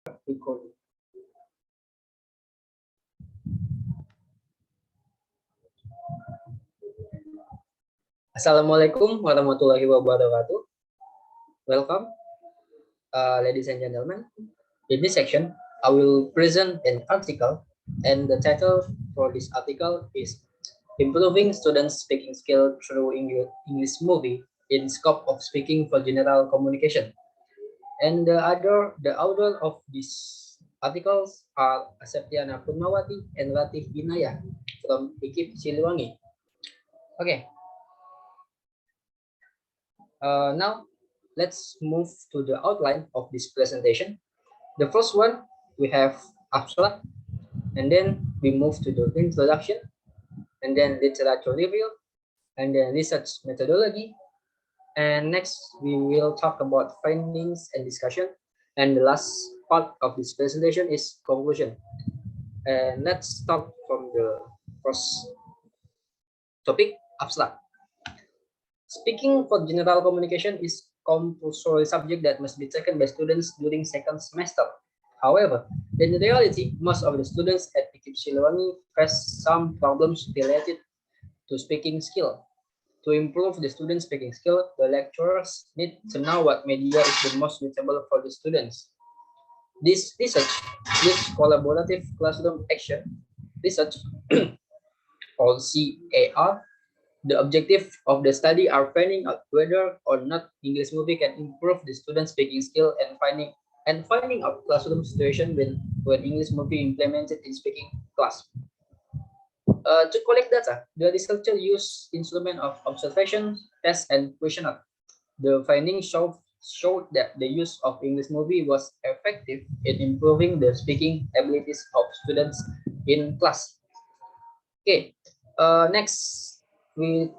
Recording. Assalamualaikum warahmatullahi wabarakatuh. Welcome, ladies and gentlemen. In this section, I will present an article, and the title for this article is Improving Students' Speaking Skill Through English Movie in Scope of Speaking for General Communication. And the author of these articles are Septiana Purnawati and Latif Inayah from IKIP Siliwangi. Okay. Now, let's move to the outline of this presentation. The first one, we have abstract, and then we move to the introduction, and then literature review, and then research methodology. And next, we will talk about findings and discussion. And the last part of this presentation is conclusion. And let's start from the first topic, abstract. Speaking for general communication is compulsory subject that must be taken by students during second semester. However, in reality, most of the students at IKIP Siliwangi face some problems related to speaking skill. To improve the student speaking skill, the lecturers need to know what media is the most suitable for the students. This research, this collaborative classroom action research, or CAR, the objective of the study are finding out whether or not English movie can improve the student speaking skill and finding out classroom situation when English movie implemented in speaking class. To collect data, the researcher used instrument of observation, test, and questionnaire. The findings showed that the use of English movie was effective in improving the speaking abilities of students in class. Okay, next we will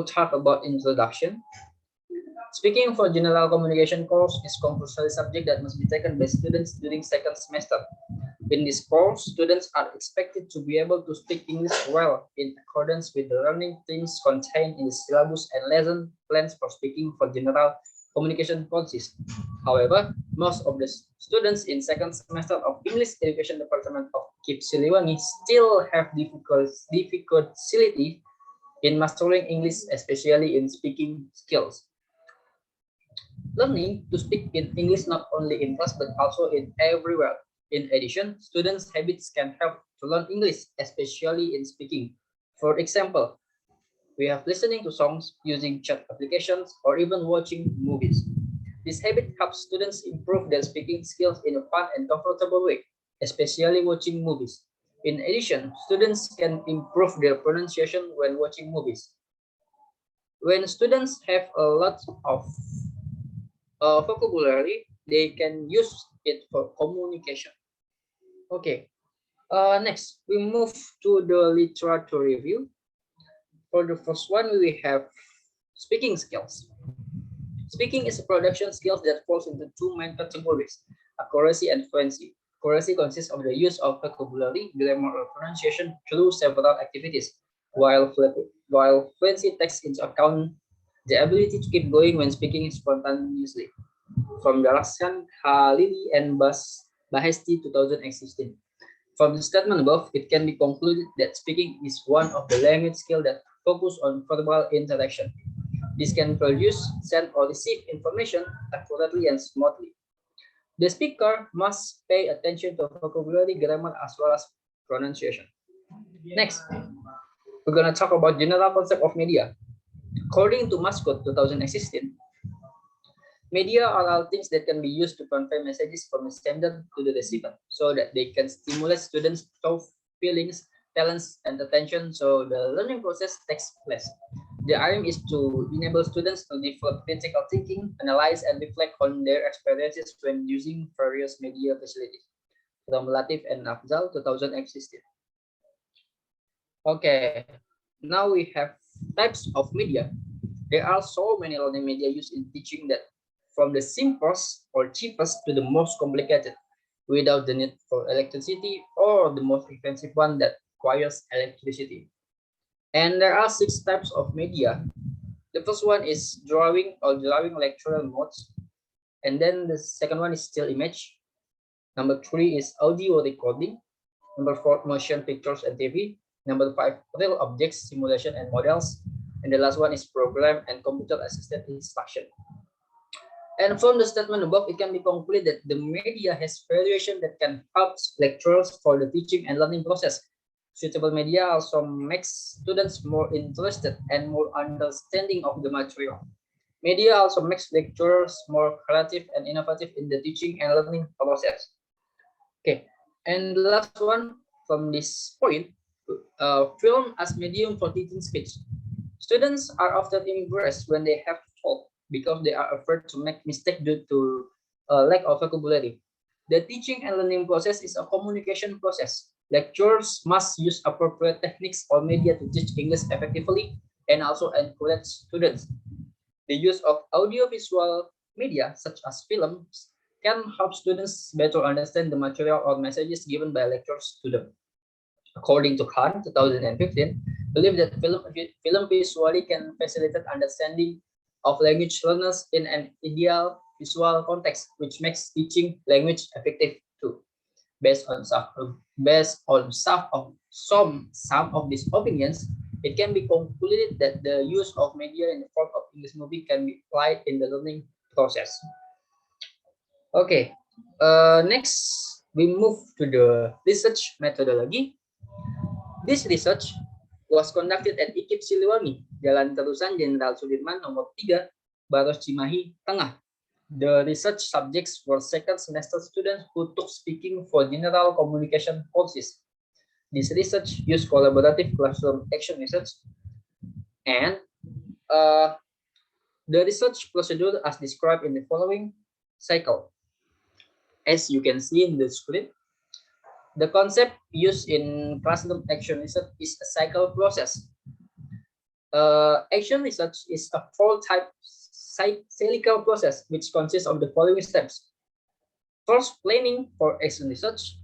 talk about introduction. Speaking for general communication course is compulsory subject that must be taken by students during second semester. In this course, students are expected to be able to speak English well in accordance with the learning themes contained in the syllabus and lesson plans for speaking for general communication courses. However, most of the students in second semester of English Education Department of IKIP Siliwangi still have difficulty in mastering English, especially in speaking skills. Learning to speak in English not only in class but also in everywhere. In addition, students' habits can help to learn English, especially in speaking. For example, we have listening to songs, using chat applications, or even watching movies. This habit helps students improve their speaking skills in a fun and comfortable way, especially watching movies. In addition, students can improve their pronunciation when watching movies. When students have a lot of vocabulary, they can use it for communication. Okay, next we move to the literature review. For the first one, we have speaking skills. Speaking is a production skill that falls into two main categories, accuracy and fluency. Accuracy consists of the use of vocabulary, grammar, or pronunciation through several activities, while fluency takes into account the ability to keep going when speaking spontaneously. From Dalaksan, Halili, and Bahesti 2016. From the statement above, it can be concluded that speaking is one of the language skills that focus on verbal interaction. This can produce, send, or receive information accurately and smoothly. The speaker must pay attention to vocabulary, grammar, as well as pronunciation. Next, we're going to talk about general concept of media. According to Mascot 2016, media are all things that can be used to convey messages from the sender to the receiver so that they can stimulate students' thought, feelings, talents, and attention so the learning process takes place. The aim is to enable students to develop critical thinking, analyze, and reflect on their experiences when using various media facilities. From Latif and Afzal 2016. Okay, now we have types of media. There are so many learning media used in teaching that from the simplest or cheapest to the most complicated, without the need for electricity, or the most expensive one that requires electricity. And there are 6 types of media. The first one is drawing or drawing lectural notes. And then the second one is still image. Number 3 is audio recording. Number 4, motion pictures and TV. Number 5, real objects, simulation and models. And the last one is program and computer assisted instruction. And from the statement above, it can be concluded that the media has variation that can help lecturers for the teaching and learning process. Suitable media also makes students more interested and more understanding of the material. Media also makes lecturers more creative and innovative in the teaching and learning process. Okay, and the last one from this point, film as medium for teaching speech. Students are often embarrassed when they have to talk because they are afraid to make mistakes due to lack of vocabulary. The teaching and learning process is a communication process. Lecturers must use appropriate techniques or media to teach English effectively and also encourage students. The use of audiovisual media, such as films, can help students better understand the material or messages given by lecturers to them. According to Khan, 2015, believe that film visually can facilitate understanding of language learners in an ideal visual context, which makes teaching language effective too. Based on some of these opinions, it can be concluded that the use of media in the form of English movie can be applied in the learning process. Okay, next we move to the research methodology. This research was conducted at IKIP Siliwangi, Jalan Terusan Jenderal Sudirman nomor 3, Baros Cimahi Tengah. The research subjects were second semester students who took speaking for general communication courses. This research used collaborative classroom action research, and the research procedure as described in the following cycle. As you can see in the screen, the concept used in classroom action research is a cycle process. Action research is a four-type cyclical process which consists of the following steps. First, planning for action research,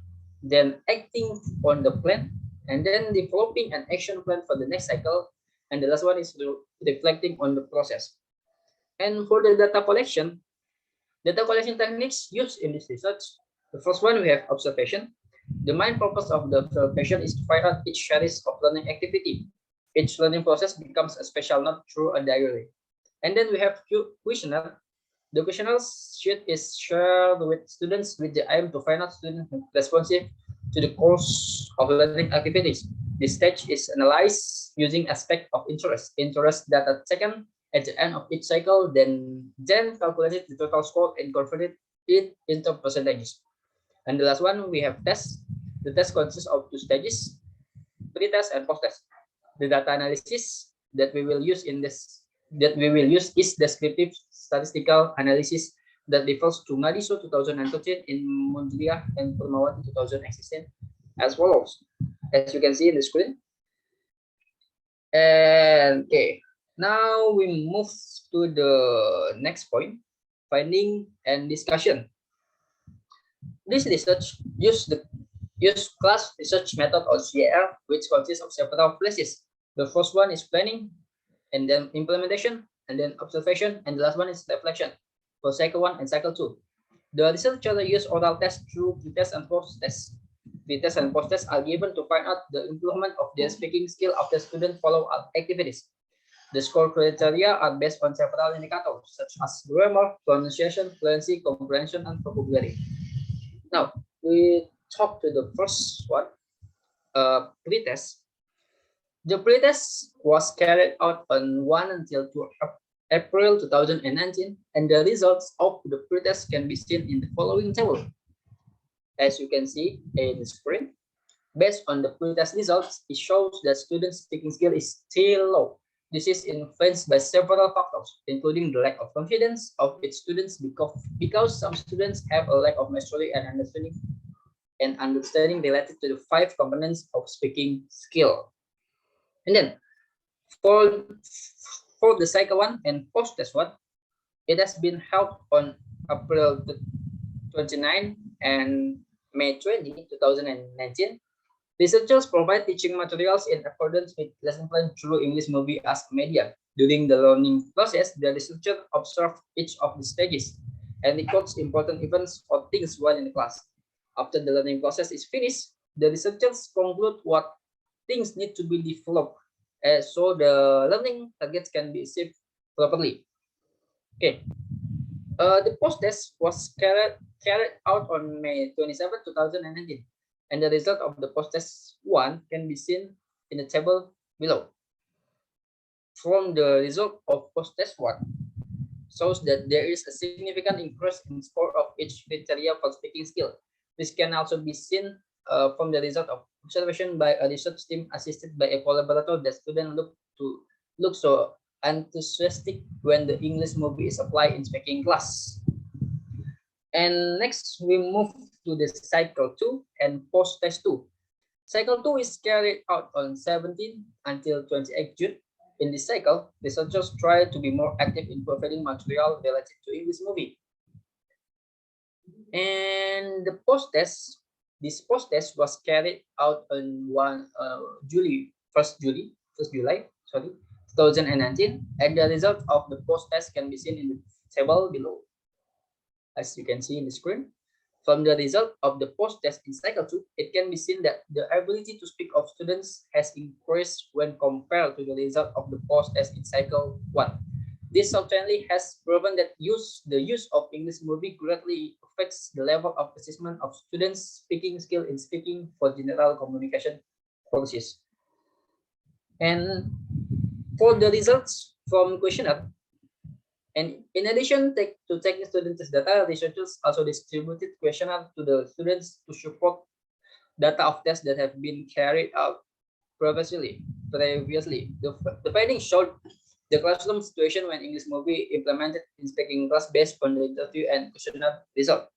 then acting on the plan, and then developing an action plan for the next cycle, and the last one is reflecting on the process. And for the data collection techniques used in this research, the first one we have observation. The main purpose of the observation is to find out each series of learning activity. Each learning process becomes a special note through a diary. And then we have questionnaire. The questionnaire sheet is shared with students with the aim to find out students responsive to the course of learning activities. This stage is analyzed using aspect of interest data taken at the end of each cycle, then calculated the total score and converted it into percentages. And the last one, we have test. The test consists of two stages, pre-test and post-test. The data analysis that we will use is descriptive statistical analysis that refers to Mariso 2013 in Munjriah and Purmawati 2016 as follows, as you can see in the screen. And okay, now we move to the next point, finding and discussion. This research used class research method or CAR, which consists of several phases. The first one is planning, and then implementation, and then observation, and the last one is reflection for cycle 1 and cycle 2. The researchers use oral tests through pre-test and post-test. Pre-test and post-test are given to find out the improvement of their speaking skill after student follow-up activities. The score criteria are based on several indicators such as grammar, pronunciation, fluency, comprehension, and vocabulary. Now, we talk to the first one, pre-test. The pre-test was carried out on 1 until 2 April 2019, and the results of the pre-test can be seen in the following table. As you can see in the screen, based on the pre-test results, it shows that students' speaking skill is still low. This is influenced by several factors, including the lack of confidence of its students because some students have a lack of mastery and understanding related to the 5 components of speaking skill. And then for the cycle 1 and post-test 1, it has been held on April 29 and May 20, 2019. Researchers provide teaching materials in accordance with lesson plan through English movie as media. During the learning process, the researcher observed each of the stages. and records important events or things while in the class. After the learning process is finished, the researchers conclude what things need to be developed so the learning targets can be achieved properly. Okay. The post test was carried out on May 27, 2019, and the result of the post test 1 can be seen in the table below. From the result of post test 1 shows that there is a significant increase in score of each criteria for speaking skill. This can also be seen from the result of observation by a research team assisted by a collaborator. The student look so enthusiastic when the English movie is applied in speaking class. And next we move to the cycle 2 and post test 2. Cycle 2 is carried out on 17 until 28 June. In this cycle, researchers try to be more active in providing material related to English movie. And the post test, this post test was carried out on 1st July, 2019, and the result of the post test can be seen in the table below. As you can see in the screen, from the result of the post test in cycle 2, it can be seen that the ability to speak of students has increased when compared to the result of the post test in cycle 1. This certainly has proven that the use of English movie greatly affects the level of assessment of students' speaking skill in speaking for general communication purposes. And for the results from questionnaire, and in addition to taking student test data, researchers also distributed questionnaire to the students to support data of tests that have been carried out previously. The findings showed the classroom situation when English movie implemented in speaking class based on the interview and questionnaire result.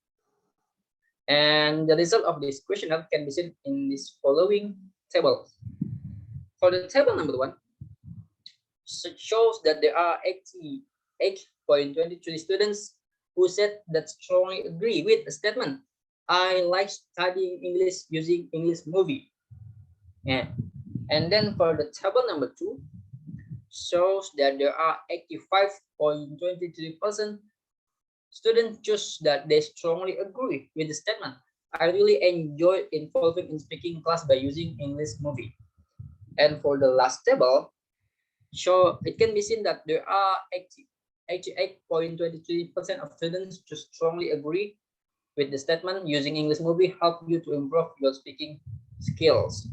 And the result of this questionnaire can be seen in this following table. For the table number 1, it shows that there are 88.23 students who said that strongly agree with the statement, "I like studying English using English movie." Yeah. And then for the table number 2, shows that there are 85.23% students choose that they strongly agree with the statement, "I really enjoy involving in speaking class by using English movie." And for the last table, it can be seen that there are 88.23% of students to strongly agree with the statement, "Using English movie help you to improve your speaking skills."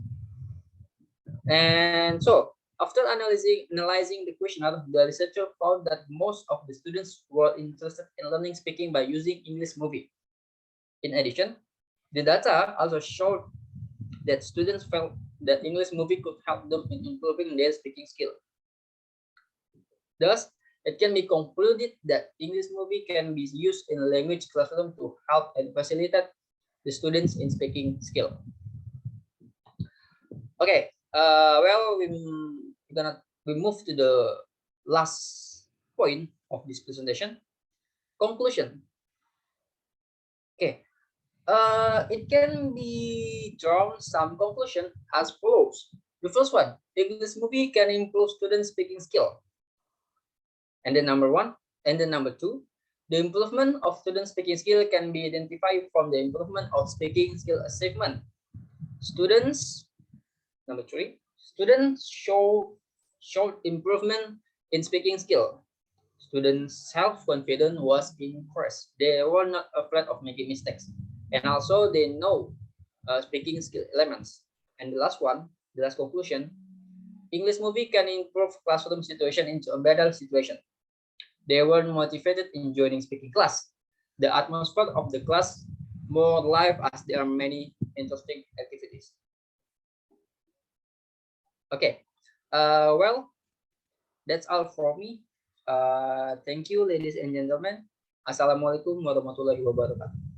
And so, after analyzing the questionnaire, the researcher found that most of the students were interested in learning speaking by using English movie. In addition, the data also showed that students felt that English movie could help them in improving their speaking skill. Thus, it can be concluded that English movie can be used in a language classroom to help and facilitate the students in speaking skill. Okay, well, we move to the last point of this presentation, conclusion. Okay, it can be drawn some conclusion as follows. The first one, English movie can improve students' speaking skill. And then number 1, and then number 2, the improvement of student speaking skill can be identified from the improvement of speaking skill achievement. Number 3, students showed improvement in speaking skill. Students' self-confidence was increased. They were not afraid of making mistakes. And also they know speaking skill elements. And the last one, the last conclusion, English movie can improve classroom situation into a better situation. They were motivated in joining speaking class. The atmosphere of the class more live as there are many interesting activities. Okay, well, that's all for me. Thank you, ladies and gentlemen. Assalamualaikum warahmatullahi wabarakatuh.